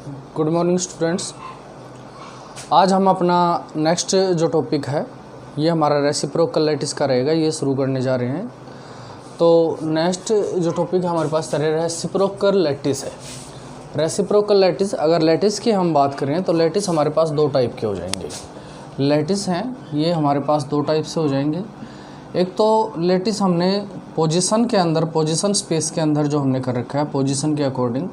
Good morning students. आज हम अपना नेक्स्ट जो टॉपिक है ये हमारा रेसिप्रोकल लैटिस का रहेगा, ये शुरू करने जा रहे हैं। तो नेक्स्ट जो टॉपिक हमारे पास रेसिप्रोकल लैटिस है। रेसिप्रोकल लैटिस, अगर लैटिस की हम बात करें तो लैटिस हमारे पास दो टाइप के हो जाएंगे। लैटिस हैं ये हमारे पास दो टाइप से हो जाएंगे। एक तो लैटिस हमने पोजीशन के अंदर, पोजीशन स्पेस के अंदर जो हमने कर रखा है पोजीशन के अकॉर्डिंग,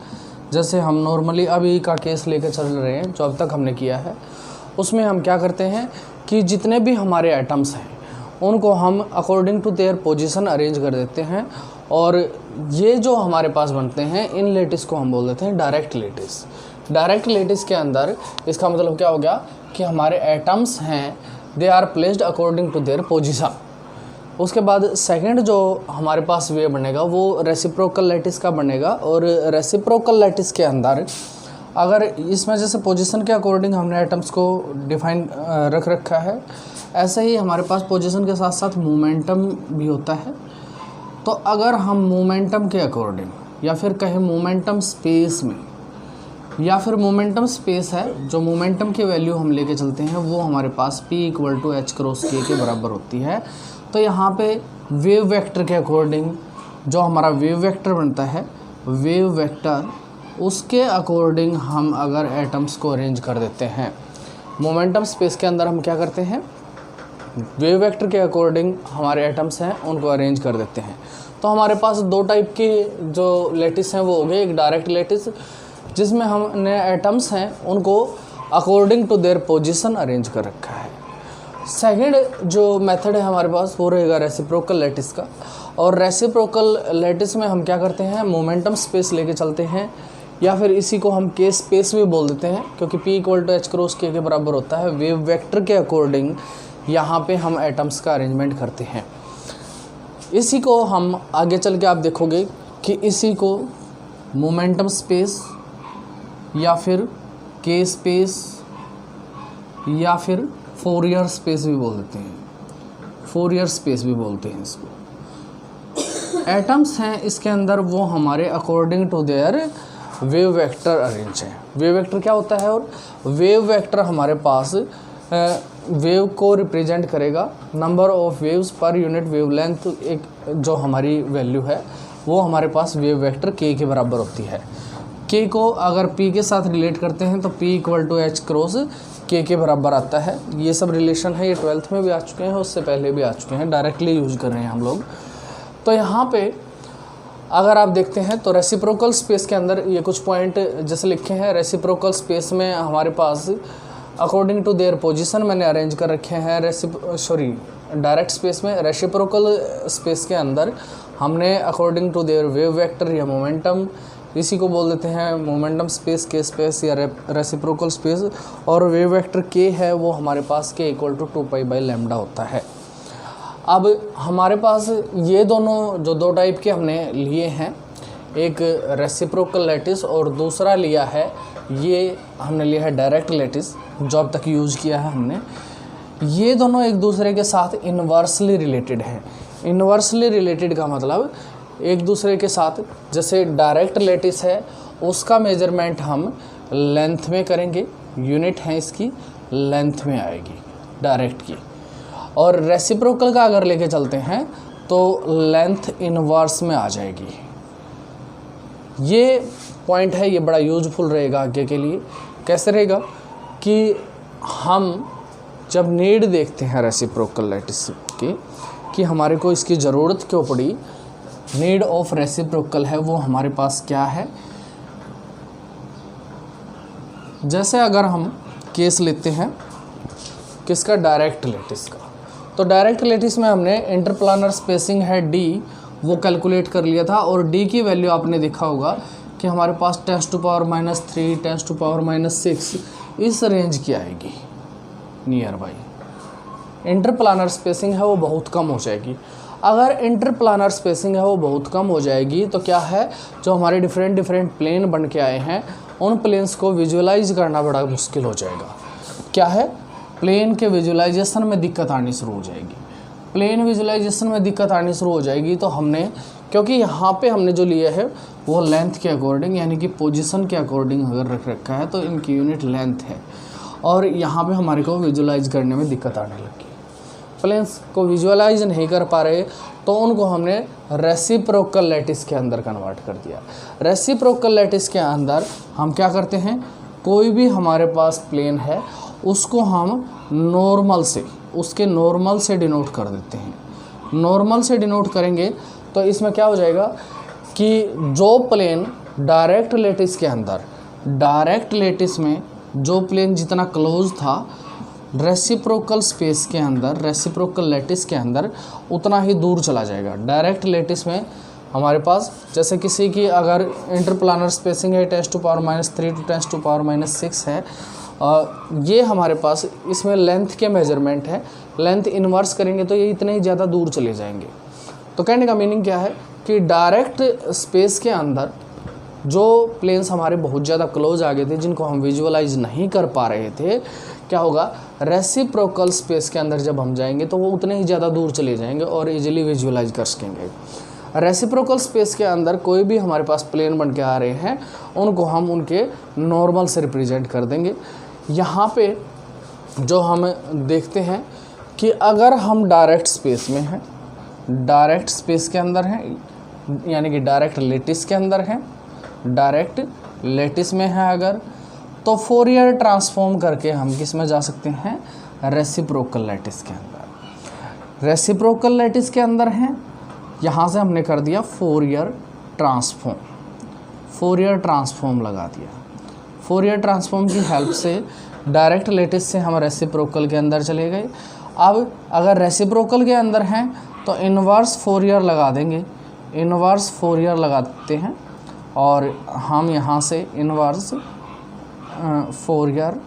जैसे हम नॉर्मली अभी का केस लेकर चल रहे हैं जो अब तक हमने किया है, उसमें हम क्या करते हैं कि जितने भी हमारे एटम्स हैं उनको हम according to their position arrange कर देते हैं, और ये जो हमारे पास बनते हैं इन लैटिस को हम बोल देते हैं डायरेक्ट लैटिस। डायरेक्ट लैटिस के अंदर इसका मतलब क्या हो गया कि हमारे एटम्स हैं they are placed according to their position. उसके बाद सेकंड जो हमारे पास वे बनेगा वो रेसिप्रोकल लैटिस का बनेगा, और रेसिप्रोकल लैटिस के अंदर अगर इसमें जैसे पोजीशन के अकॉर्डिंग हमने एटम्स को डिफाइन रख रखा है, ऐसे ही हमारे पास पोजीशन के साथ साथ मोमेंटम भी होता है। तो अगर हम मोमेंटम के अकॉर्डिंग या फिर कहें मोमेंटम स्पेस में, या फिर मोमेंटम स्पेस है जो मोमेंटम की वैल्यू हम लेके चलते हैं वो हमारे पास P = h क्रॉस k के बराबर होती है। तो यहाँ पे वेव वेक्टर के अकॉर्डिंग जो हमारा वेव वेक्टर बनता है, वेव वेक्टर उसके अकॉर्डिंग हम अगर एटम्स को अरेंज कर देते हैं, मोमेंटम स्पेस के अंदर हम क्या करते हैं वेव वेक्टर के अकॉर्डिंग हमारे एटम्स हैं उनको अरेंज कर देते हैं। तो हमारे पास दो टाइप की जो लैटिस हैं वो हो गए, एक डायरेक्ट लैटिस जिसमें हमने एटम्स हैं उनको according to their position arrange कर रखा है। सेकंड जो मेथड है हमारे पास वो रहेगा रेसिप्रोकल लैटिस का, और रेसिप्रोकल लैटिस में हम क्या करते हैं मोमेंटम स्पेस लेके चलते हैं, या फिर इसी को हम के स्पेस भी बोल देते हैं क्योंकि P = h क्रॉस k के बराबर होता है। वेव वेक्टर के अकॉर्डिंग यहाँ पे हम एटम्स का अरेंजमेंट करते हैं। इसी को हम आगे चल के आप देखोगे कि इसी को मोमेंटम स्पेस या फिर के स्पेस या फिर फोरियर स्पेस भी बोल देते हैं, फोरियर स्पेस भी बोलते हैं इसको। एटम्स हैं इसके अंदर वो हमारे according to their wave vector arrange हैं। वेव वेक्टर क्या होता है, और वेव वेक्टर हमारे पास वेव को रिप्रेजेंट करेगा number of waves per unit wavelength, एक जो हमारी वैल्यू है वो हमारे पास वेव वेक्टर k के बराबर होती है। k को अगर p के साथ रिलेट करते हैं तो P = h क्रॉस k के बराबर आता है। ये सब रिलेशन है, ये 12th में भी आ चुके हैं, उससे पहले भी आ चुके हैं, डायरेक्टली यूज कर रहे हैं हम लोग। तो यहाँ पे अगर आप देखते हैं तो रेसिप्रोकल स्पेस के अंदर ये कुछ पॉइंट जैसे लिखे हैं। रेसिप्रोकल स्पेस में हमारे पास अकॉर्डिंग टू देयर पोजीशन मैंने अरेंज कर रखे हैं। डायरेक्ट स्पेस में, रेसिप्रोकल स्पेस के अंदर हमने according to their wave vector या मोमेंटम, इसी को बोल देते हैं मोमेंटम स्पेस, के स्पेस या रेसिप्रोकल स्पेस, और वेव वेक्टर k है वो हमारे पास k = 2π/λ होता है। अब हमारे पास ये दोनों जो दो टाइप के हमने लिए हैं, एक रेसिप्रोकल लैटिस और दूसरा लिया है, ये हमने लिया है डायरेक्ट लैटिस जो अब तक यूज़ किया है हमने। ये दोनों एक दूसरे के साथ इन्वर्सली रिलेटेड हैं। इन्वर्सली रिलेटेड का मतलब एक दूसरे के साथ, जैसे डायरेक्ट लैटिस है उसका मेजरमेंट हम लेंथ में करेंगे, यूनिट है इसकी लेंथ में आएगी डायरेक्ट की, और रेसिप्रोकल का अगर लेके चलते हैं तो लेंथ इनवर्स में आ जाएगी। ये पॉइंट है, ये बड़ा यूजफुल रहेगा आगे के लिए। कैसे रहेगा कि हम जब नीड देखते हैं रेसिप्रोकल लैटिस की कि हमारे को इसकी ज़रूरत क्यों पड़ी, नीड ऑफ रेसिप्रोकल है वो हमारे पास क्या है। जैसे अगर हम केस लेते हैं किसका, डायरेक्ट लैटिस का, तो डायरेक्ट लैटिस में हमने इंटरप्लानर स्पेसिंग है d वो कैलकुलेट कर लिया था, और d की वैल्यू आपने देखा होगा कि हमारे पास 10⁻³ 10⁻⁶ इस रेंज की आएगी नियर बाई। इंटरप्लानर स्पेसिंग है वो बहुत कम हो जाएगी। अगर इंटरप्लानर स्पेसिंग है वो बहुत कम हो जाएगी तो क्या है, जो हमारे डिफरेंट प्लेन बन के आए हैं उन प्लेन्स को विजुअलाइज करना बड़ा मुश्किल हो जाएगा। क्या है, प्लेन के विजुअलाइजेशन में दिक्कत आनी शुरू हो जाएगी। प्लेन विजुअलाइजेशन में दिक्कत आनी शुरू हो जाएगी तो हमने क्योंकि यहाँ पे हमने जो लिया है वो लेंथ के अकॉर्डिंग यानी कि पोजीशन के अकॉर्डिंग अगर रख रखा है तो इनकी यूनिट लेंथ है, और यहाँ पे हमारे को विजुलाइज करने में दिक्कत आने लगी। प्लेन्स को विजुअलाइज नहीं कर पा रहे तो उनको हमने रेसिप्रोकल लैटिस के अंदर कन्वर्ट कर दिया। रेसिप्रोकल लैटिस के अंदर हम क्या करते हैं, कोई भी हमारे पास प्लेन है उसको हम नॉर्मल से, उसके नॉर्मल से डिनोट कर देते हैं। नॉर्मल से डिनोट करेंगे तो इसमें क्या हो जाएगा कि जो प्लेन डायरेक्ट लैटिस के अंदर, डायरेक्ट लैटिस में जो प्लेन जितना क्लोज था रेसिप्रोकल स्पेस के अंदर, रेसिप्रोकल लैटिस के अंदर उतना ही दूर चला जाएगा। डायरेक्ट लैटिस में हमारे पास जैसे किसी की अगर इंटरप्लानर स्पेसिंग है 10⁻³ to 10⁻6 है, ये हमारे पास इसमें लेंथ के मेजरमेंट है, लेंथ इन्वर्स करेंगे तो ये इतने ही ज़्यादा दूर चले जाएंगे। तो कहने का मीनिंग क्या है कि डायरेक्ट स्पेस के अंदर जो प्लेन्स हमारे बहुत ज़्यादा क्लोज आ गए थे जिनको हम विजुअलाइज नहीं कर पा रहे थे, क्या होगा, रेसिप्रोकल स्पेस के अंदर जब हम जाएंगे तो वो उतने ही ज़्यादा दूर चले जाएंगे और इजीली विजुअलाइज कर सकेंगे। रेसिप्रोकल स्पेस के अंदर कोई भी हमारे पास प्लेन बन के आ रहे हैं उनको हम उनके नॉर्मल से रिप्रेजेंट कर देंगे। यहाँ पे जो हम देखते हैं कि अगर हम डायरेक्ट स्पेस में हैं, डायरेक्ट स्पेस के अंदर हैं यानी कि डायरेक्ट लैटिस के अंदर हैं, डायरेक्ट लैटिस में है अगर, तो फोरियर ट्रांसफॉर्म करके हम किस में जा सकते हैं, रेसिप्रोकल लैटिस के अंदर। रेसिप्रोकल लैटिस के अंदर हैं, यहाँ से हमने कर दिया फोरियर ट्रांसफॉर्म, फोरियर ट्रांसफॉर्म लगा दिया। फोरियर ट्रांसफॉर्म की हेल्प से डायरेक्ट लैटिस से हम रेसिप्रोकल के अंदर चले गए। अब अगर रेसिप्रोकल के अंदर हैं तो इन्वर्स फोरियर लगा देंगे, इन्वर्स फोरियर लगाते हैं और हम यहाँ से इन्वर्स फोरियर,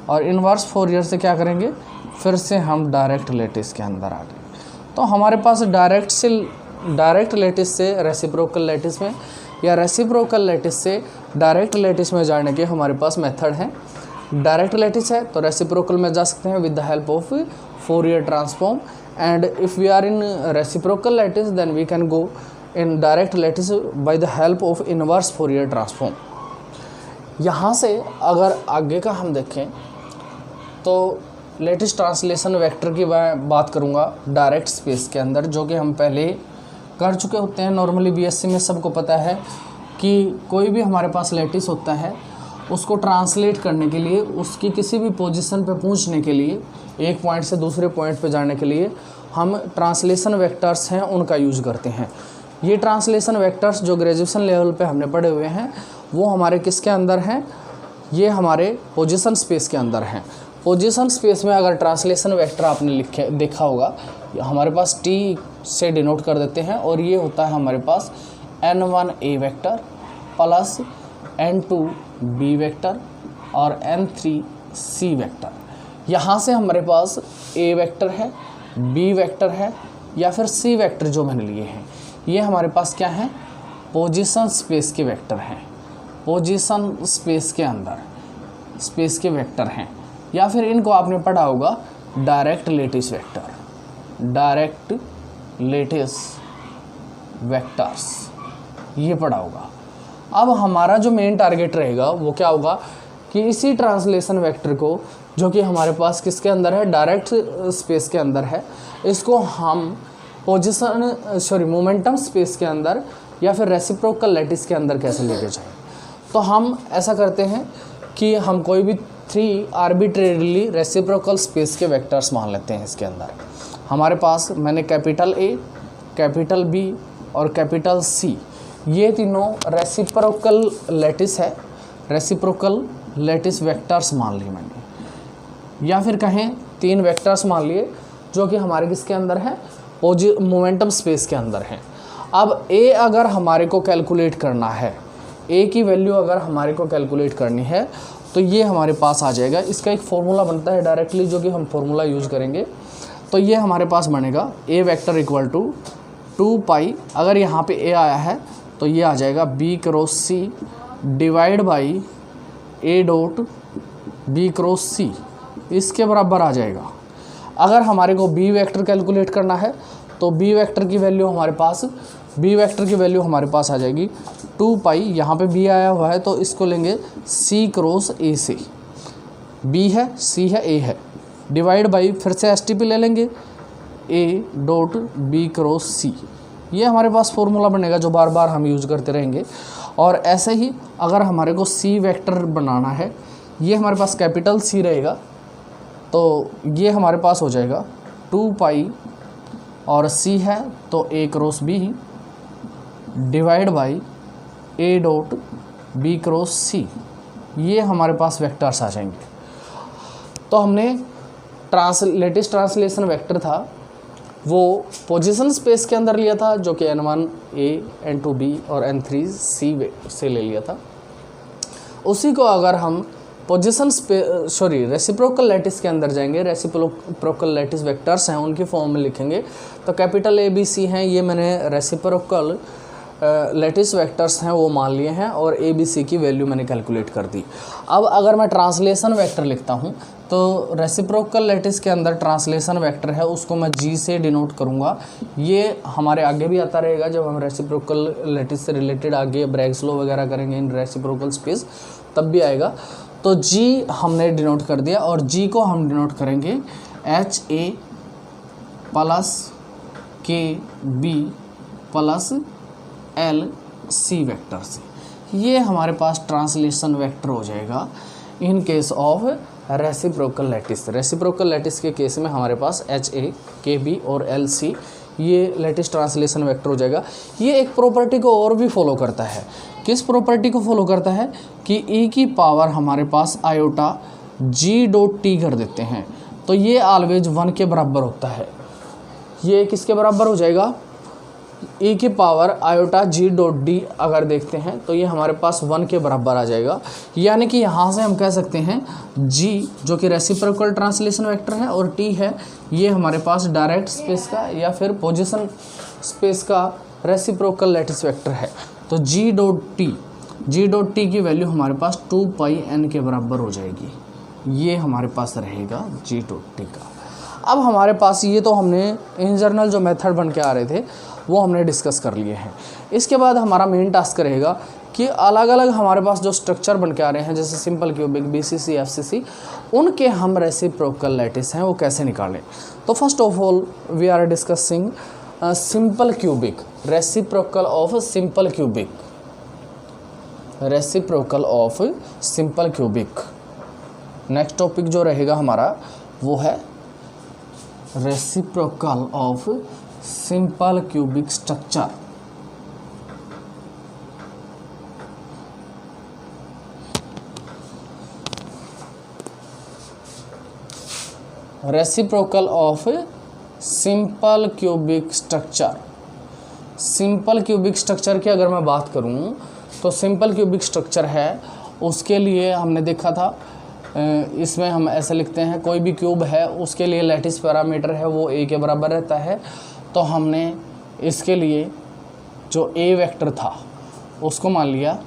और इन्वर्स फोरियर से क्या करेंगे, फिर से हम डायरेक्ट लैटिस के अंदर आ गए। तो हमारे पास डायरेक्ट लैटिस से रेसिप्रोकल लैटिस में या रेसिप्रोकल लैटिस से डायरेक्ट लैटिस में जाने के हमारे पास मेथड है। डायरेक्ट लैटिस है तो रेसिप्रोकल में जा सकते हैं with the help of Fourier transform, and if we are in reciprocal lattice then we can go in direct lattice by the help of inverse Fourier transform. यहाँ से अगर आगे का हम देखें तो लैटिस ट्रांसलेशन वेक्टर की मैं बात करूँगा डायरेक्ट स्पेस के अंदर, जो कि हम पहले कर चुके होते हैं। नॉर्मली बीएससी में सबको पता है कि कोई भी हमारे पास लैटिस होता है उसको ट्रांसलेट करने के लिए, उसकी किसी भी पोजीशन पे पहुंचने के लिए, एक पॉइंट से दूसरे पॉइंट पे जाने के लिए हम ट्रांसलेशन वेक्टर्स हैं उनका यूज़ करते हैं। ये ट्रांसलेशन वेक्टर्स जो ग्रेजुएशन लेवल पे हमने पढ़े हुए हैं वो हमारे किसके अंदर हैं, ये हमारे पोजीशन स्पेस के अंदर हैं। पोजीशन स्पेस में अगर ट्रांसलेशन वेक्टर आपने देखा होगा, हमारे पास टी से डिनोट कर देते हैं और ये होता है हमारे पास n1 vector plus n2 b vector और n3 सी वेक्टर। यहाँ से हमारे पास ए वेक्टर है, बी वेक्टर है या फिर सी वेक्टर जो मैंने लिए हैं, ये हमारे पास क्या है, पोजीशन स्पेस के वेक्टर हैं, पोजीशन स्पेस के अंदर स्पेस के वेक्टर हैं। या फिर इनको आपने पढ़ा होगा direct lattice vector, direct lattice vectors, ये पढ़ा होगा। अब हमारा जो मेन टारगेट रहेगा वो क्या होगा कि इसी ट्रांसलेशन वेक्टर को, जो कि हमारे पास किसके अंदर है, डायरेक्ट स्पेस के अंदर है, इसको हम मोमेंटम स्पेस के अंदर या फिर रेसिप्रोकल लैटिस के अंदर कैसे लेके जाएं। तो हम ऐसा करते हैं कि हम कोई भी 3 आर्बिट्रेरीली रेसिप्रोकल स्पेस के वेक्टर्स मान लेते हैं। इसके अंदर हमारे पास मैंने कैपिटल A, कैपिटल B और कैपिटल C, ये तीनों रेसिप्रोकल लैटिस है, रेसिप्रोकल लैटिस वेक्टर्स मान लिए मैंने, या फिर कहें 3 वेक्टर्स मान लिए जो कि हमारे किसके अंदर है, मोमेंटम स्पेस के अंदर है। अब A अगर हमारे को कैलकुलेट करना है, A की वैल्यू अगर हमारे को कैलकुलेट करनी है तो ये हमारे पास आ जाएगा। इसका एक फॉर्मूला बनता है डायरेक्टली, जो कि हम फॉर्मूला यूज़ करेंगे। तो ये हमारे पास बनेगा A वेक्टर इक्वल टू 2 पाई, अगर यहाँ पे A आया है तो ये आ जाएगा B cross C divide by A dot B cross C, इसके बराबर आ जाएगा। अगर हमारे को B वेक्टर कैलकुलेट करना है तो B वेक्टर की वैल्यू हमारे पास बी वेक्टर की वैल्यू हमारे पास आ जाएगी 2 पाई, यहाँ पे बी आया हुआ है तो इसको लेंगे सी क्रॉस ए से, बी है, सी है, ए है, डिवाइड बाई फिर से एस टी पी ले लेंगे ए डॉट बी क्रॉस सी। ये हमारे पास फॉर्मूला बनेगा जो बार बार हम यूज़ करते रहेंगे। और ऐसे ही अगर हमारे को सी वेक्टर बनाना है, ये हमारे पास कैपिटल सी रहेगा, तो ये हमारे पास हो जाएगा 2 पाई और सी है तो A cross B divide by A dot B cross C. ये हमारे पास वेक्टर्स आ जाएंगे। तो हमने लेटेस्ट ट्रांसलेशन वेक्टर था वो पोजीशन स्पेस के अंदर लिया था, जो कि n1 a, n2 b और n3 c से ले लिया था। उसी को अगर हम पोजीशन रेसिप्रोकल लैटिस के अंदर जाएंगे, रेसिप्रोकल लैटिस वेक्टर्स हैं उनकी फॉर्म में लिखेंगे तो कैपिटल ए बी सी हैं, ये मैंने रेसिप्रोकल लैटिस वेक्टर्स हैं वो मान लिए हैं और ए बी सी की वैल्यू मैंने कैलकुलेट कर दी। अब अगर मैं ट्रांसलेशन वेक्टर लिखता हूँ तो रेसिप्रोकल लैटिस के अंदर ट्रांसलेशन वेक्टर है उसको मैं जी से डिनोट करूँगा। ये हमारे आगे भी आता रहेगा जब हम रेसिप्रोकल लैटिस से रिलेटेड आगे ब्रैग्स लॉ वगैरह करेंगे इन रेसिप्रोकल स्पेस, तब भी आएगा। तो जी हमने डिनोट कर दिया और जी को हम डिनोट करेंगे h a plus k b plus l c vector से। ये हमारे पास ट्रांसलेशन वेक्टर हो जाएगा in case of reciprocal lattice. Reciprocal lattice के केस में हमारे पास एच ए के बी और एल सी ये लैटिस ट्रांसलेशन वेक्टर हो जाएगा। ये एक प्रॉपर्टी को और भी फॉलो करता है। किस प्रॉपर्टी को फॉलो करता है कि ई की पावर हमारे पास आयोटा जी डॉट टी कर देते हैं तो ये ऑलवेज 1 के बराबर होता है। ये किसके बराबर हो जाएगा, ई की पावर आयोटा जी डॉट डी अगर देखते हैं तो ये हमारे पास 1 के बराबर आ जाएगा। यानी कि यहाँ से हम कह सकते हैं जी जो कि रेसिप्रोकल ट्रांसलेशन वेक्टर है और टी है ये हमारे पास डायरेक्ट स्पेस का या फिर पोजीशन स्पेस का रेसिप्रोकल लैटिस वेक्टर है। तो जी डॉट टी की वैल्यू हमारे पास 2 पाई एन के बराबर हो जाएगी। ये हमारे पास रहेगा जी डॉट टी का। अब हमारे पास ये तो हमने इन जनरल जो मेथड बन के आ रहे थे वो हमने डिस्कस कर लिए हैं। इसके बाद हमारा मेन टास्क रहेगा कि अलग अलग हमारे पास जो स्ट्रक्चर बन के आ रहे हैं जैसे सिंपल क्यूबिक, बीसीसी, एफसीसी, उनके हम रेसिप्रोकल लैटिस हैं वो कैसे निकालें। तो first of all we are discussing simple cubic, reciprocal of simple cubic, reciprocal of simple cubic. Next topic जो रहेगा हमारा वो है reciprocal of simple cubic structure. Reciprocal of simple cubic structure. Simple cubic structure की अगर मैं बात करूं तो सिंपल क्यूबिक स्ट्रक्चर है उसके लिए हमने देखा था, इसमें हम ऐसे लिखते हैं कोई भी क्यूब है उसके लिए लैटिस पैरामीटर है वो ए के बराबर रहता है। तो हमने इसके लिए जो ए वेक्टर था उसको मान लिया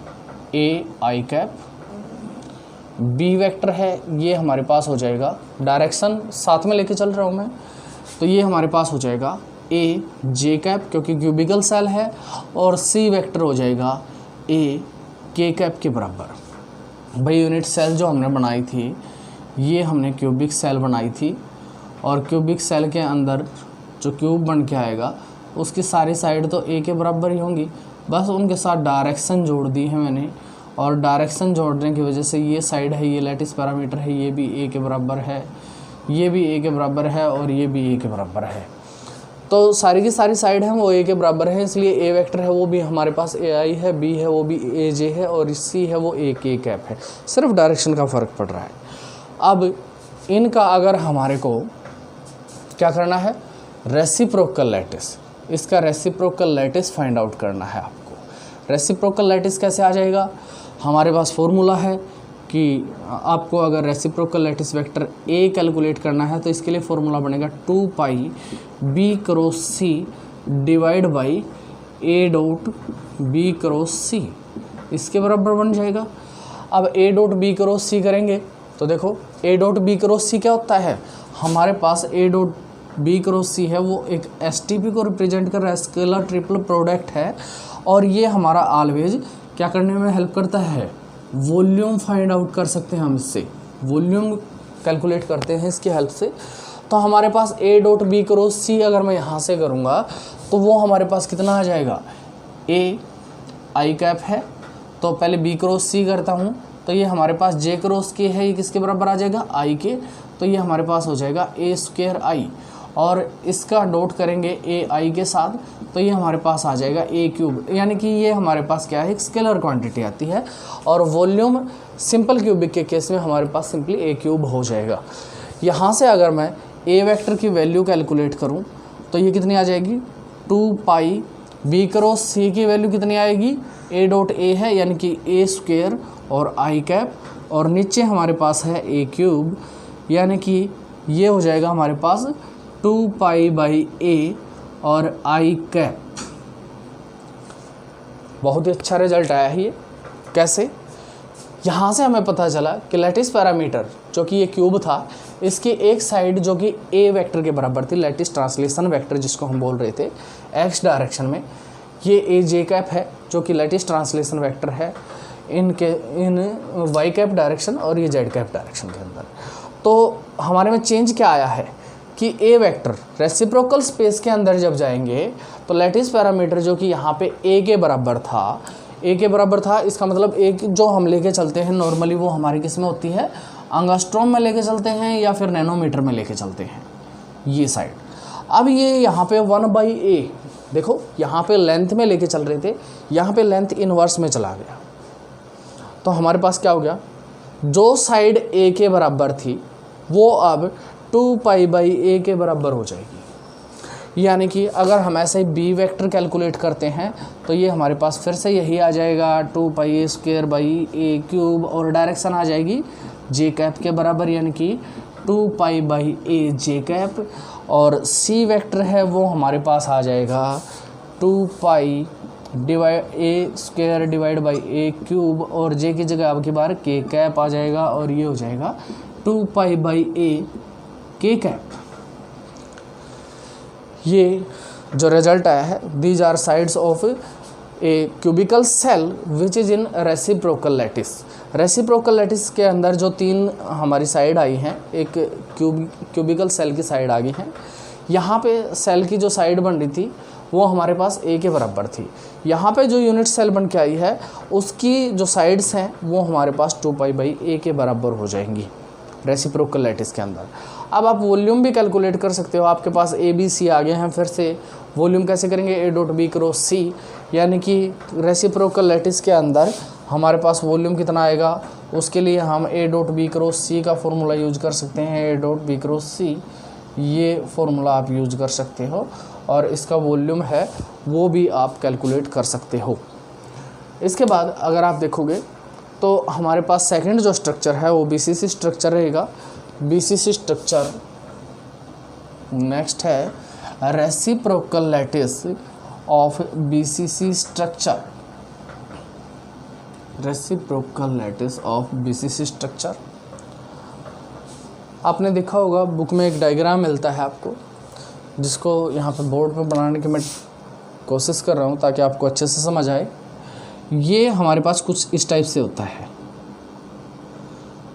ए आई कैप, बी वेक्टर है ये हमारे पास हो जाएगा, डायरेक्शन साथ में लेके चल रहा हूँ मैं, तो ये हमारे पास हो जाएगा ए जे कैप क्योंकि क्यूबिकल सेल है, और सी वेक्टर हो जाएगा ए के कैप के बराबर। भाई यूनिट सेल जो हमने बनाई थी ये हमने क्यूबिक सेल बनाई थी और क्यूबिक सेल के अंदर जो क्यूब बन के आएगा उसकी सारी साइड तो ए के बराबर ही होंगी, बस उनके साथ डायरेक्शन जोड़ दी है मैंने, और डायरेक्शन जोड़ने की वजह से ये साइड है ये लैटिस पैरामीटर है ये भी ए के बराबर है, ये भी ए के बराबर है और ये भी ए के बराबर है। तो सारी की सारी साइड है वो ए के बराबर है, इसलिए ए वेक्टर है वो भी हमारे पास ए आई है, बी है वो भी ए जे है और सी है वो ए के कैप है, सिर्फ डायरेक्शन का फ़र्क पड़ रहा है। अब इनका अगर हमारे को क्या करना है, रेसिप्रोकल लैटिस, इसका रेसिप्रोकल लैटिस फाइंड आउट करना है आपको। रेसिप्रोकल लैटिस कैसे आ जाएगा, हमारे पास फॉर्मूला है कि आपको अगर reciprocal lattice vector A calculate करना है तो इसके लिए फॉर्मूला बनेगा 2 pi B cross C divide by A dot B cross C, इसके बराबर बन जाएगा। अब A dot B cross C करेंगे तो देखो A dot B cross C क्या होता है, हमारे पास A dot B cross C है वो एक एसटीपी को रिप्रेजेंट कर रहा है, स्केलर ट्रिपल प्रोडक्ट है, और ये हमारा ऑलवेज क्या करने में हेल्प करता है, वॉल्यूम फाइंड आउट कर सकते हैं हम इससे, वॉल्यूम कैलकुलेट करते हैं इसकी हेल्प से। तो हमारे पास ए डॉट बी क्रॉस सी अगर मैं यहाँ से करूँगा तो वो हमारे पास कितना आ जाएगा, ए आई कैप है, तो पहले बी क्रॉस सी करता हूँ तो ये हमारे पास जे क्रॉस के है, ये किसके बराबर आ जाएगा, आई के, तो ये हमारे पास हो जाएगा ए स्क्वायर आई, और इसका डॉट करेंगे ए आई के साथ तो ये हमारे पास आ जाएगा ए क्यूब, यानी कि ये हमारे पास क्या है, एक स्केलर क्वांटिटी आती है, और वॉल्यूम सिंपल क्यूबिक के केस में हमारे पास सिंपली ए क्यूब हो जाएगा। यहाँ से अगर मैं ए वेक्टर की वैल्यू कैलकुलेट करूँ तो ये कितनी आ जाएगी, 2 पाई बी क्रॉस सी की वैल्यू कितनी आएगी, ए डॉट ए है यानी कि ए स्क्वायर और आई कैप, और नीचे हमारे पास है ए क्यूब, यानी कि ये हो जाएगा हमारे पास 2 पाई बाई ए और आई कैप। बहुत ही अच्छा रिजल्ट आया है ये। कैसे, यहाँ से हमें पता चला कि लैटिस पैरामीटर जो कि ये क्यूब था, इसकी एक साइड जो कि ए वेक्टर के बराबर थी, लैटिस ट्रांसलेशन वेक्टर जिसको हम बोल रहे थे एक्स डायरेक्शन में, ये ए जे कैप है जो कि लैटिस ट्रांसलेशन वेक्टर है इन वाई कैप डायरेक्शन और ये जेड कैप डायरेक्शन के अंदर। तो हमारे में चेंज क्या आया है कि ए वेक्टर रेसिप्रोकल स्पेस के अंदर जब जाएंगे तो लैटिस पैरामीटर जो कि यहाँ पे ए के बराबर था, ए के बराबर था, इसका मतलब एक जो हम लेके चलते हैं नॉर्मली वो हमारी किस में होती है, एंगस्ट्रॉम में लेके चलते हैं या फिर नैनोमीटर में लेके चलते हैं ये साइड। अब ये यहाँ पे 1/a, देखो यहाँ पे लेंथ में लेके चल रहे थे, यहाँ पे लेंथ इनवर्स में चला गया, तो हमारे पास क्या हो गया, जो साइड a के बराबर थी वो अब 2 पाई बाई ए के बराबर हो जाएगी। यानी कि अगर हम ऐसे बी वेक्टर कैलकुलेट करते हैं तो ये हमारे पास फिर से यही आ जाएगा 2 पाई ए स्क्वायर बाई ए क्यूब, और डायरेक्शन आ जाएगी जे कैप के बराबर, यानी कि 2 pi by A J cap, और सी वेक्टर है वो हमारे पास आ जाएगा 2 pi divide A square divide by A cube, और जे की जगह अब की बार के कैप आ जाएगा, और ये हो जाएगा 2 पाई बाई ए के कैप। ये जो रिजल्ट आया है, these are sides of a cubical cell which is in reciprocal lattice. Reciprocal lattice के अंदर जो 3 हमारी साइड आई हैं, एक क्यूबिकल सेल की साइड आ गई हैं, यहाँ पे सेल की जो साइड बन रही थी वो हमारे पास ए के बराबर थी, यहाँ पे जो यूनिट सेल बन के आई है उसकी जो साइड्स हैं वो हमारे पास 2 पाई बाई ए के बराबर हो जाएंगी रेसिप्रोकल लैटिस के अंदर। अब आप वॉल्यूम भी कैलकुलेट कर सकते हो, आपके पास ए बी सी आ गए हैं, फिर से वॉल्यूम कैसे करेंगे, ए डॉट बी क्रॉस सी, यानी कि रेसिप्रोकल लैटिस के अंदर हमारे पास वॉल्यूम कितना आएगा, उसके लिए हम ए डॉट बी क्रॉस सी का फॉर्मूला यूज कर सकते हैं, ए डॉट बी क्रॉस सी, ये फॉर्मूला आप यूज कर सकते हो, और इसका वॉल्यूम है वो भी आप कैलकुलेट कर सकते हो। इसके बाद अगर आप देखोगे तो हमारे पास सेकंड जो स्ट्रक्चर है वो बीसीसी स्ट्रक्चर रहेगा। बीसीसी स्ट्रक्चर नेक्स्ट है reciprocal lattice of BCC structure, reciprocal lattice of BCC structure. आपने देखा होगा बुक में एक डायग्राम मिलता है आपको, जिसको यहाँ पे बोर्ड पे बनाने की मैं कोशिश कर रहा हूँ ताकि आपको अच्छे से समझ आए। ये हमारे पास कुछ इस टाइप से होता है,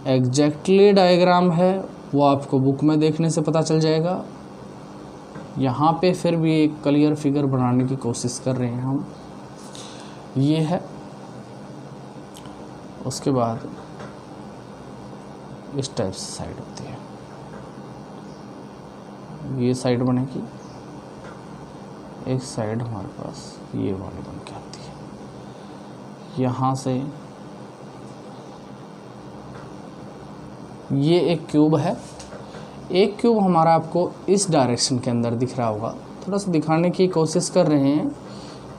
एग्जैक्टली डायग्राम है वो आपको बुक में देखने से पता चल जाएगा। यहाँ पे फिर भी एक क्लियर फिगर बनाने की कोशिश कर रहे हैं हम, ये है, उसके बाद इस टाइप से साइड होती है, ये साइड बनेगी, एक साइड हमारे पास ये वाली बन के आती है, यहाँ से ये एक क्यूब है, एक क्यूब हमारा आपको इस डायरेक्शन के अंदर दिख रहा होगा, थोड़ा सा दिखाने की कोशिश कर रहे हैं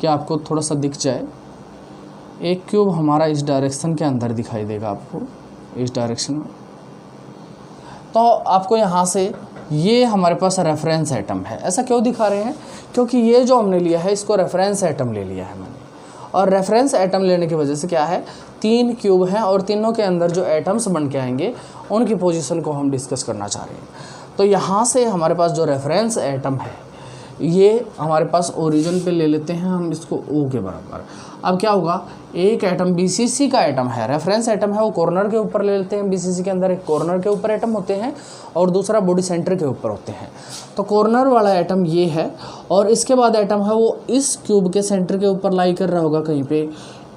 कि आपको थोड़ा सा दिख जाए। एक क्यूब हमारा इस डायरेक्शन के अंदर दिखाई देगा आपको, इस डायरेक्शन में। तो आपको यहाँ से ये हमारे पास रेफरेंस एटम है। ऐसा क्यों दिखा रहे हैं, क्योंकि ये जो हमने लिया है इसको रेफरेंस एटम ले लिया है मैंने, और रेफरेंस एटम लेने की वजह से क्या है, 3 क्यूब हैं और तीनों के अंदर जो एटम्स बन के आएंगे उनकी पोजीशन को हम डिस्कस करना चाह रहे हैं। तो यहाँ से हमारे पास जो रेफरेंस एटम है ये हमारे पास ओरिजिन पे ले लेते हैं हम इसको O के बराबर। अब क्या होगा, एक एटम BCC का एटम है, रेफरेंस एटम है, वो कॉर्नर के ऊपर ले लेते हैं। BCC के अंदर एक कॉर्नर के ऊपर एटम होते हैं और दूसरा बॉडी सेंटर के ऊपर होते हैं। तो कॉर्नर वाला एटम ये है और इसके बाद एटम है वो इस क्यूब के सेंटर के ऊपर लाई कर रहा होगा कहीं पे,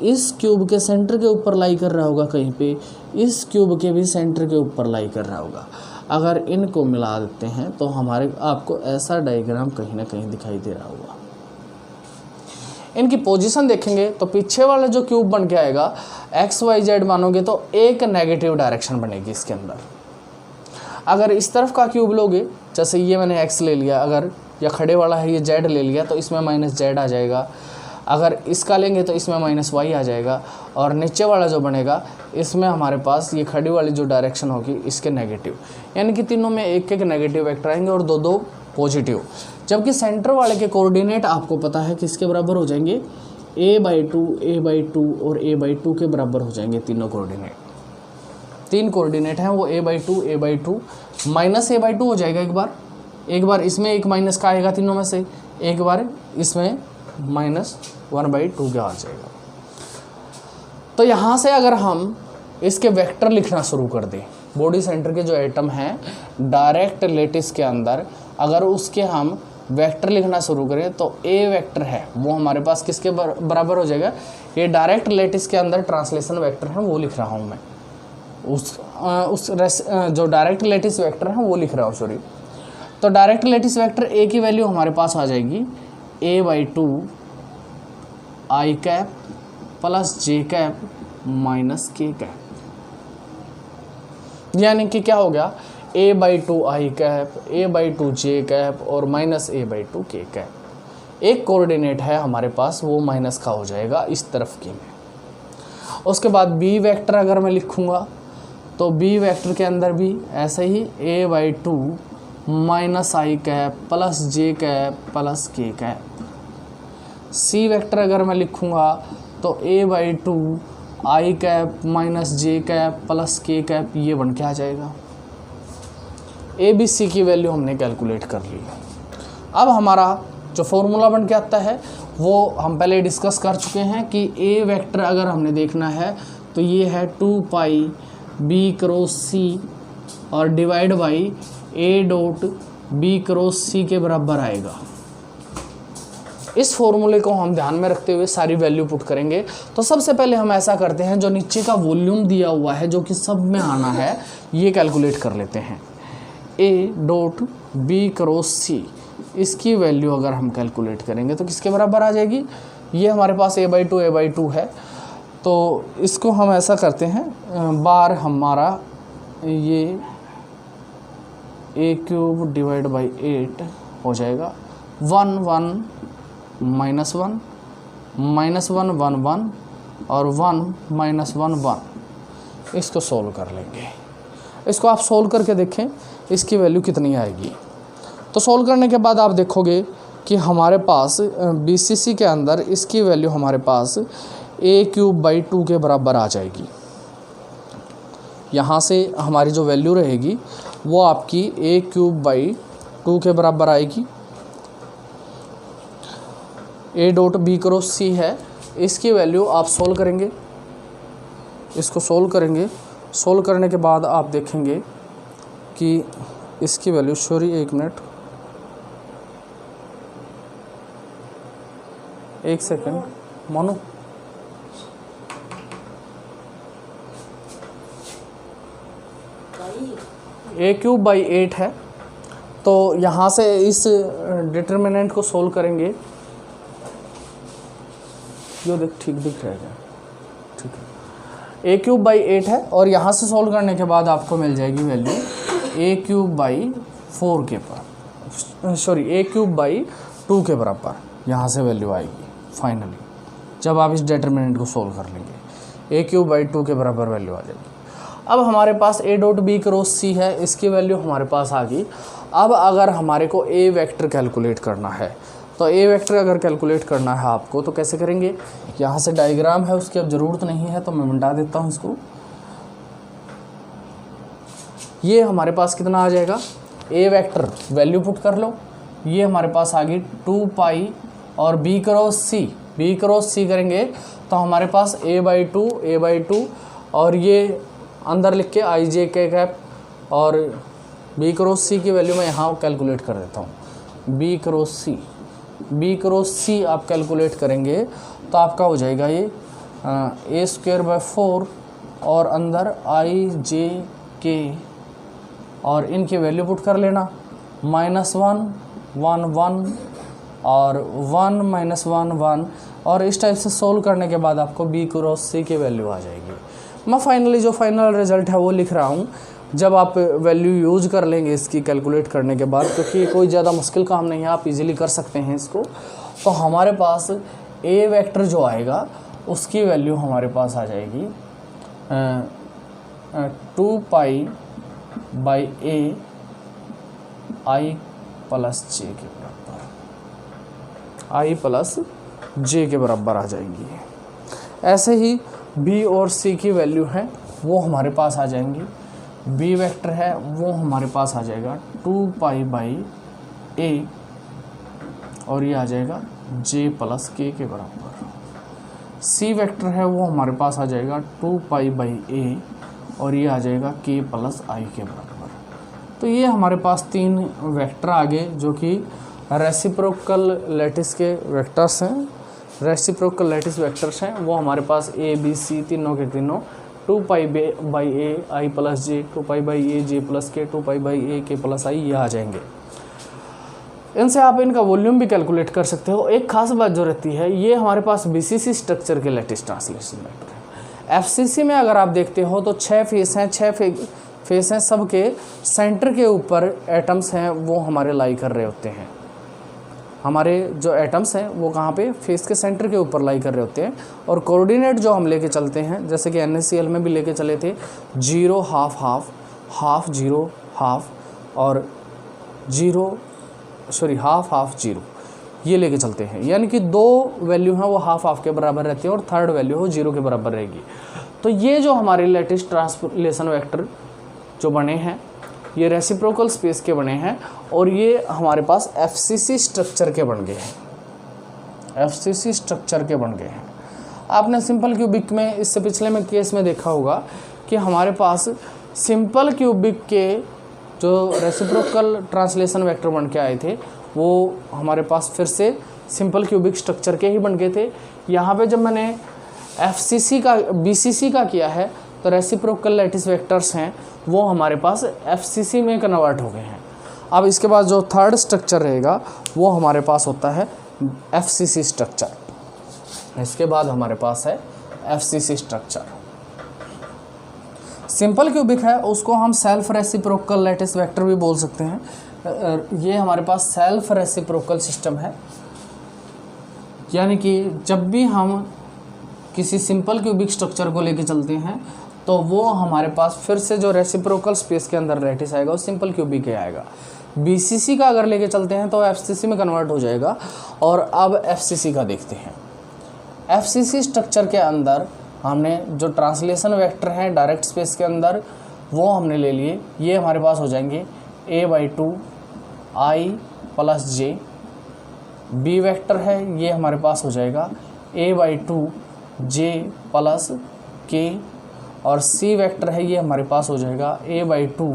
इस क्यूब के सेंटर के ऊपर लाई कर रहा होगा कहीं पे, इस क्यूब के भी सेंटर के ऊपर लाई कर रहा होगा। अगर इनको मिला देते हैं तो हमारे आपको ऐसा डायग्राम कहीं ना कहीं दिखाई दे रहा होगा। इनकी पोजीशन देखेंगे तो पीछे वाला जो क्यूब बन के आएगा XYZ मानोगे तो एक नेगेटिव डायरेक्शन बनेगी इसके अंदर। अगर इस तरफ का क्यूब लोगे, जैसे ये मैंने X ले लिया, अगर या खड़े वाला है ये Z ले लिया तो इसमें -Z आ जाएगा। अगर इसका लेंगे तो इसमें -Y आ जाएगा और नीचे वाला जो बनेगा इसमें हमारे पास ये खड़ी वाली जो डायरेक्शन होगी इसके नेगेटिव, यानी कि तीनों में एक एक नेगेटिव वेक्टर आएंगे और दो दो पॉजिटिव। जबकि सेंटर वाले के कोऑर्डिनेट आपको पता है किसके बराबर हो जाएंगे, a/2 a/2 और a/2 के बराबर हो जाएंगे तीनों कोऑर्डिनेट। तीन कोऑर्डिनेट हैं वो a/2 a/2 -a/2 हो जाएगा। एक बार इसमें एक माइनस का आएगा तीनों में से, एक बार इसमें -1/2 का आ जाएगा। तो यहाँ से अगर हम इसके वेक्टर लिखना शुरू कर दें, बॉडी सेंटर के जो एटम हैं डायरेक्ट लेटिस के अंदर अगर उसके हम वेक्टर लिखना शुरू करें तो ए वेक्टर है वो हमारे पास किसके बराबर हो जाएगा, ये डायरेक्ट लेटिस के अंदर ट्रांसलेशन वेक्टर है वो लिख रहा हूँ मैं, जो डायरेक्ट लेटिस वेक्टर है वो लिख रहा हूँ, सॉरी। तो डायरेक्ट लेटिस वेक्टर ए की वैल्यू हमारे पास आ जाएगी a/2 i cap plus j cap minus k cap, यानी कि क्या हो गया, a/2 i cap, a/2 j cap और -a/2 k कैप। एक कोऑर्डिनेट है हमारे पास वो माइनस का हो जाएगा इस तरफ की में। उसके बाद b वेक्टर अगर मैं लिखूँगा तो b वेक्टर के अंदर भी ऐसे ही a/2 -i cap plus j cap plus k cap. c vector अगर मैं लिखूँगा तो a/2 i cap minus j cap plus k cap, ये बन के आ जाएगा। a b c की वैल्यू हमने कैलकुलेट कर ली। अब हमारा जो फॉर्मूला बन के आता है वो हम पहले डिस्कस कर चुके हैं कि a वेक्टर अगर हमने देखना है तो ये है 2 पाई b क्रॉस c और divide by a dot b cross c के बराबर आएगा। इस फॉर्मूले को हम ध्यान में रखते हुए सारी वैल्यू पुट करेंगे। तो सबसे पहले हम ऐसा करते हैं, जो नीचे का वॉल्यूम दिया हुआ है जो कि सब में आना है ये कैलकुलेट कर लेते हैं। a dot b cross c, इसकी वैल्यू अगर हम कैलकुलेट करेंगे तो किसके बराबर आ जाएगी, ये हमारे पास a/2 है। तो इसको हम ऐसा करते हैं, बार हमारा ये a³ डिवाइड बाई 8 हो जाएगा, 1 1 -1 -1 1 1 और 1 -1 1। इसको सोल्व कर लेंगे। इसको आप सोल्व करके देखें इसकी वैल्यू कितनी आएगी। तो सोल्व करने के बाद आप देखोगे कि हमारे पास BCC के अंदर इसकी वैल्यू हमारे पास a³/2 के बराबर आ जाएगी। यहाँ से हमारी जो वैल्यू रहेगी वो आपकी a³/2 के बराबर आएगी। a dot b cross c है, इसकी वैल्यू आप सोल्व करेंगे, इसको सोल्व करेंगे। सोल्व करने के बाद आप देखेंगे कि इसकी वैल्यू, सॉरी एक मिनट, एक सेकंड मानो, a³/8 है। तो यहाँ से इस डिटर्मिनेंट को सोल्व करेंगे, जो देख ठीक दिख रहा है, ठीक है, a³/8 है और यहाँ से सोल्व करने के बाद आपको मिल जाएगी वैल्यू a³/4 के पर, सॉरी a³/2 के बराबर यहाँ से वैल्यू आएगी फाइनली, जब आप इस डिटर्मिनेंट को सोल्व कर लेंगे a³/2 के बराबर वैल्यू आ जाएगी। अब हमारे पास a dot b cross c है, इसकी वैल्यू हमारे पास आ गई। अब अगर हमारे को a वेक्टर कैलकुलेट करना है तो a वेक्टर अगर कैलकुलेट करना है आपको तो कैसे करेंगे, यहाँ से डायग्राम है उसकी अब ज़रूरत नहीं है तो मैं मिटा देता हूँ इसको। ये हमारे पास कितना आ जाएगा, ए वेक्टर वैल्यू पुट कर लो, ये हमारे पास आ गई 2 पाई और बी क्रॉस सी करेंगे तो हमारे पास a/2 और ये अंदर लिख के आई जे के कैप और बी क्रॉस सी की वैल्यू मैं यहाँ कैलकुलेट कर देता हूँ। बी क्रॉस सी आप कैलकुलेट करेंगे तो आपका हो जाएगा ये a²/4 और अंदर आई जे के और इनकी वैल्यू पुट कर लेना, -1 1 1 और 1 -1 1 और इस टाइप से सोल्व करने के बाद आपको बी क्रॉस सी की वैल्यू आ जाएगी। मैं फाइनली जो फाइनल रिजल्ट है वो लिख रहा हूँ, जब आप वैल्यू यूज कर लेंगे इसकी कैलकुलेट करने के बाद, क्योंकि कोई ज़्यादा मुश्किल काम नहीं है, आप इजीली कर सकते हैं इसको। तो हमारे पास ए वेक्टर जो आएगा उसकी वैल्यू हमारे पास आ जाएगी 2 pi by A I plus जे के बराबर, आई प्लस जे के बराबर आ जाएंगी। ऐसे ही बी और सी की वैल्यू है वो हमारे पास आ जाएंगी। बी वेक्टर है वो हमारे पास आ जाएगा 2 पाई बाई ए और ये आ जाएगा जे प्लस के बराबर। सी वेक्टर है वो हमारे पास आ जाएगा 2 पाई बाई ए और ये आ जाएगा के प्लस आई के बराबर। तो ये हमारे पास 3 वेक्टर आ गए जो कि रेसिप्रोकल लैटिस के वेक्टर्स हैं, रेसिप्रोकल लैटिस वेक्टर्स हैं। वो हमारे पास ए बी सी तीनों के तीनों 2 pi by A I plus J, 2 pi by A J plus के, 2 पाई बाई ए के प्लस आई, ये आ जाएंगे। इनसे आप इनका वॉल्यूम भी कैलकुलेट कर सकते हो। एक खास बात जो रहती है, ये हमारे पास बीसीसी स्ट्रक्चर के लैटिस ट्रांसलेशन वेक्टर है। एफसीसी में अगर आप देखते हो तो 6 फेस हैं, 6 फेस हैं, सबके सेंटर के ऊपर एटम्स हैं वो हमारे लाई कर रहे होते हैं। हमारे जो एटम्स हैं वो कहाँ पे, फेस के सेंटर के ऊपर लाई कर रहे होते हैं। और कोऑर्डिनेट जो हम लेके चलते हैं, जैसे कि NaCl में भी लेके चले थे 0 हाफ हाफ, हाफ 0 हाफ और 0 सॉरी हाफ हाफ 0, ये लेके चलते हैं। यानी कि 2 वैल्यू हैं वो हाफ हाफ के बराबर रहती है और थर्ड वैल्यू हो 0 के बराबर रहेगी। तो ये जो हमारे लैटिस ट्रांसलेशन वेक्टर जो बने हैं ये रेसिप्रोकल स्पेस के बने हैं और ये हमारे पास एफसीसी स्ट्रक्चर के बन गए हैं, एफसीसी स्ट्रक्चर के बन गए हैं। आपने सिंपल क्यूबिक में इससे पिछले में केस में देखा होगा कि हमारे पास सिंपल क्यूबिक के जो रेसिप्रोकल ट्रांसलेशन वेक्टर बन के आए थे वो हमारे पास फिर से सिंपल क्यूबिक स्ट्रक्चर के ही बन गए थे। यहाँ पे जब मैंने एफसीसी का बीसीसी का किया है तो रेसिप्रोकल लैटिस वेक्टर्स हैं वो हमारे पास एफसीसी में कन्वर्ट हो गए हैं। अब इसके बाद जो थर्ड स्ट्रक्चर रहेगा वो हमारे पास होता है एफसीसी स्ट्रक्चर। इसके बाद हमारे पास है एफसीसी स्ट्रक्चर। सिंपल क्यूबिक है उसको हम सेल्फ रेसिप्रोकल लैटिस वेक्टर भी बोल सकते हैं। ये हमारे पास सेल्फ रेसिप्रोकल सिस्टम है, यानी कि जब भी हम किसी सिंपल क्यूबिक स्ट्रक्चर को लेके चलते हैं तो वो हमारे पास फिर से जो रेसिप्रोकल स्पेस के अंदर लैटिस आएगा वो सिंपल क्यूबिक ही आएगा। बीसीसी का अगर लेके चलते हैं तो एफसीसी में कन्वर्ट हो जाएगा। और अब एफसीसी का देखते हैं। एफसीसी स्ट्रक्चर के अंदर हमने जो ट्रांसलेशन वेक्टर हैं डायरेक्ट स्पेस के अंदर वो हमने ले लिए। ये हमारे पास हो जाएंगे a/2 आई प्लस जे। बी वेक्टर है ये हमारे पास हो जाएगा a/2 जे प्लस के। और सी वेक्टर है ये हमारे पास हो जाएगा a/2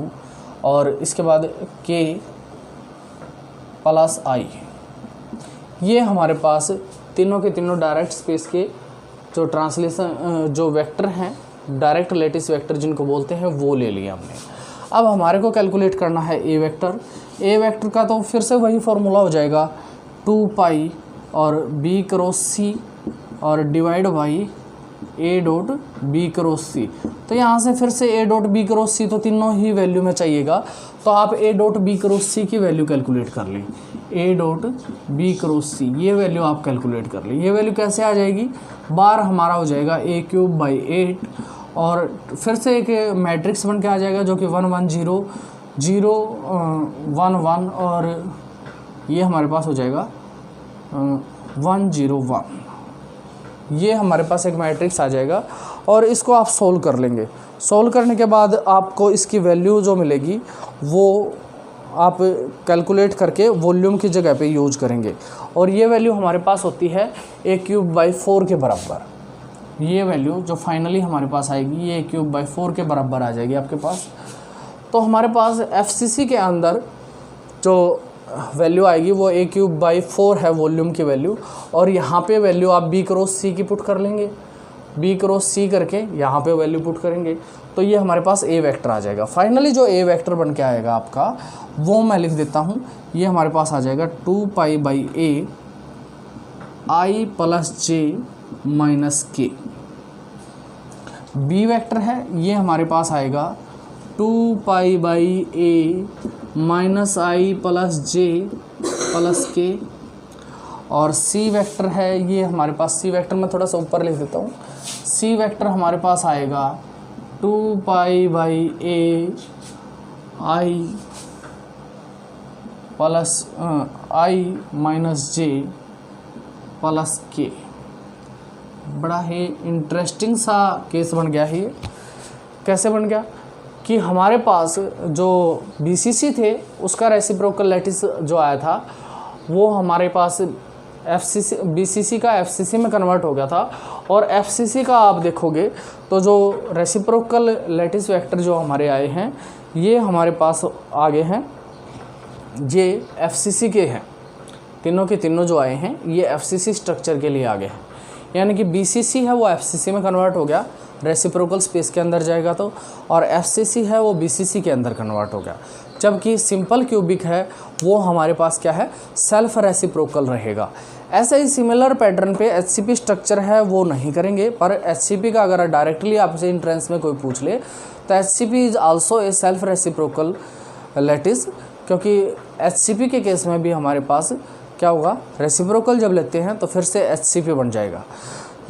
और इसके बाद के प्लस आई। ये हमारे पास तीनों के तीनों डायरेक्ट स्पेस के जो ट्रांसलेशन जो वेक्टर हैं डायरेक्ट लैटिस वेक्टर जिनको बोलते हैं वो ले लिया हमने। अब हमारे को कैलकुलेट करना है ए वेक्टर। ए वेक्टर का तो फिर से वही फॉर्मूला हो जाएगा 2 पाई और बी क्रॉस सी और divide by A dot B cross C. तो यहाँ से फिर से A dot B cross C तो तीनों ही वैल्यू में चाहिएगा, तो आप A dot B cross C की वैल्यू कैलकुलेट कर लें। A dot B cross C ये वैल्यू आप कैलकुलेट कर लें। ये वैल्यू कैसे आ जाएगी, बार हमारा हो जाएगा a³/8 और फिर से एक मैट्रिक्स बन के आ जाएगा जो कि 1 1 0 0 1 1 और ये हमारे पास हो जाएगा 1 0 1। ये हमारे पास एक मैट्रिक्स आ जाएगा और इसको आप सोल्व कर लेंगे। सोल्व करने के बाद आपको इसकी वैल्यू जो मिलेगी वो आप कैलकुलेट करके वॉल्यूम की जगह पे यूज करेंगे। और ये वैल्यू हमारे पास होती है a³/4 के बराबर। ये वैल्यू जो फाइनली हमारे पास आएगी ये a³/4 के बराबर आ जाएगी आपके पास। तो हमारे पास FCC के अंदर जो वैल्यू आएगी वो a³/4 है वॉल्यूम की वैल्यू, और यहाँ पे वैल्यू आप B×C की पुट कर लेंगे, B×C करके यहाँ पे वैल्यू पुट करेंगे, तो ये हमारे पास A वेक्टर आ जाएगा। फाइनली जो A वेक्टर बन के आएगा आपका वो मैं लिख देता हूँ, ये हमारे पास आ जाएगा 2π/a i + j - k। B vector है, ये हमारे पास आएगा 2π/a - i + j + k। और C वेक्टर है, ये हमारे पास C वेक्टर मैं थोड़ा सा ऊपर लिख देता हूँ। C वेक्टर हमारे पास आएगा 2π/a i - j + k। बड़ा ही इंटरेस्टिंग सा केस बन गया है ये। कैसे बन गया कि हमारे पास जो BCC थे उसका रेसिप्रोकल लैटिस जो आया था वो हमारे पास BCC का FCC में कन्वर्ट हो गया था, और FCC का आप देखोगे तो जो रेसिप्रोकल लैटिस वेक्टर जो हमारे आए हैं ये हमारे पास आगे हैं, ये FCC के हैं। तीनों के तीनों जो आए हैं ये FCC स्ट्रक्चर के लिए आगे हैं, यानी कि BCC है वो FCC में कन्वर्ट हो गया, रेसिप्रोकल स्पेस के अंदर जाएगा तो, और FCC है वो BCC के अंदर कन्वर्ट हो गया। जबकि सिंपल क्यूबिक है वो हमारे पास क्या है, सेल्फ रेसिप्रोकल रहेगा। ऐसे ही सिमिलर पैटर्न पे HCP स्ट्रक्चर है वो नहीं करेंगे, पर HCP का अगर डायरेक्टली आपसे इंट्रेंस में कोई पूछ ले तो HCP is also a self reciprocal lattice, क्योंकि HCP के केस में भी हमारे पास क्या होगा, रेसिप्रोकल जब लेते हैं तो फिर से HCP बन जाएगा।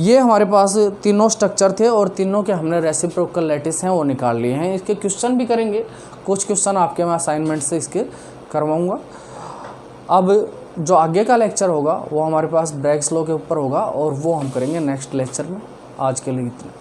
ये हमारे पास तीनों स्ट्रक्चर थे और तीनों के हमने रेसिप्रोकल लैटिस हैं वो निकाल लिए हैं। इसके क्वेश्चन भी करेंगे, कुछ क्वेश्चन आपके मैं असाइनमेंट से इसके करवाऊँगा। अब जो आगे का लेक्चर होगा वो हमारे पास ब्रैग्स लॉ के ऊपर होगा, और वो हम करेंगे नेक्स्ट लेक्चर में। आज के लिए इतना।